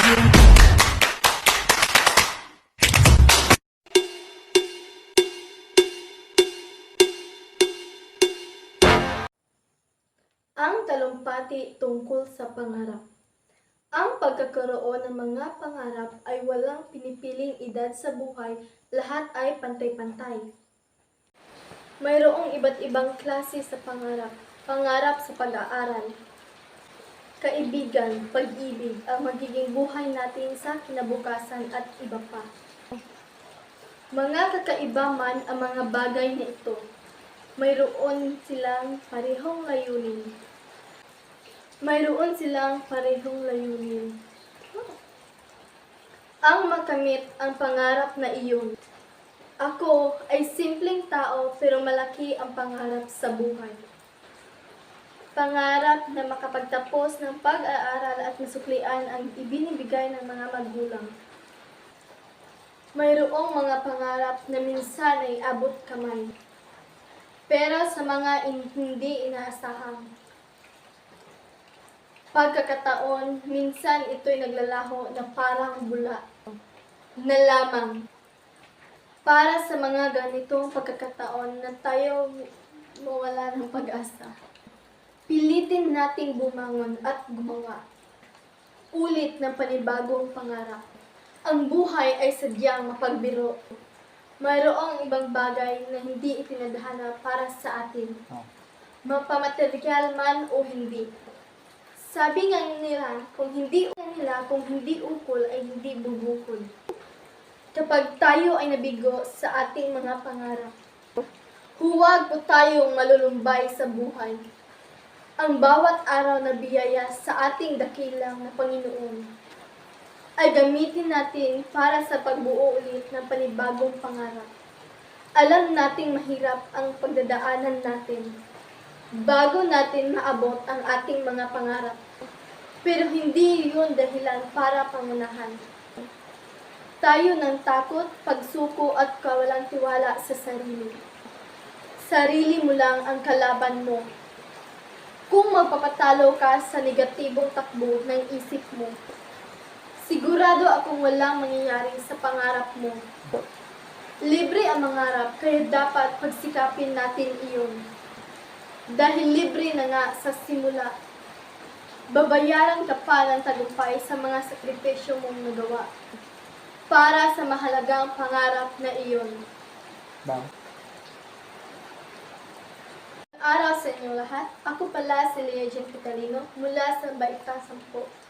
Ang talumpati tungkol sa pangarap. Ang pagkakaroon ng mga pangarap ay walang pinipiling edad sa buhay, lahat ay pantay-pantay. Mayroong iba't ibang klase sa pangarap. Pangarap sa pag-aaral, kaibigan, pag-ibig, ang magiging buhay natin sa kinabukasan at iba pa. Mga kakaiba man ang mga bagay na ito. Mayroon silang parehong layunin. Ang makamit ang pangarap na iyon. Ako ay simpleng tao pero malaki ang pangarap sa buhay. Pangarap na makapagtapos ng pag-aaral at masuklian ang ibinibigay ng mga magulang. Mayroong mga pangarap na minsan ay abot kamay, pero sa mga hindi inaasahan pagkakataon, minsan ito'y naglalaho na parang bula na lamang. Para sa mga ganitong pagkakataon na tayo mawala ng pag-asa, pilitin nating bumangon at gumawa ulit ng panibagong pangarap. Ang buhay ay sadyang mapagbiro. Mayroong ibang bagay na hindi itinadhana para sa atin, mapamaterial man o hindi. Sabi nga nila, kung hindi ukol ay hindi bubukol. Kapag tayo ay nabigo sa ating mga pangarap, huwag po tayong malulumbay sa buhay. Ang bawat araw na biyaya sa ating dakilang na Panginoon ay gamitin natin para sa pagbuo ulit ng panibagong pangarap. Alam nating mahirap ang pagdadaanan natin bago natin maabot ang ating mga pangarap. Pero hindi yun dahilan para pangunahan tayo ng takot, pagsuko at kawalang tiwala sa sarili. Sarili mo lang ang kalaban mo. Kung magpapatalo ka sa negatibong takbo ng isip mo, sigurado akong walang mangyayari sa pangarap mo. Libre ang mangarap, kaya dapat pagsikapin natin iyon. Dahil libre na nga sa simula, babayaran ka pa ng tagumpay sa mga sakripisyo mong nagawa para sa mahalagang pangarap na iyon. Araw sa inyong lahat. Ako pala si Leia Jean Catalino mula sa Baita 10.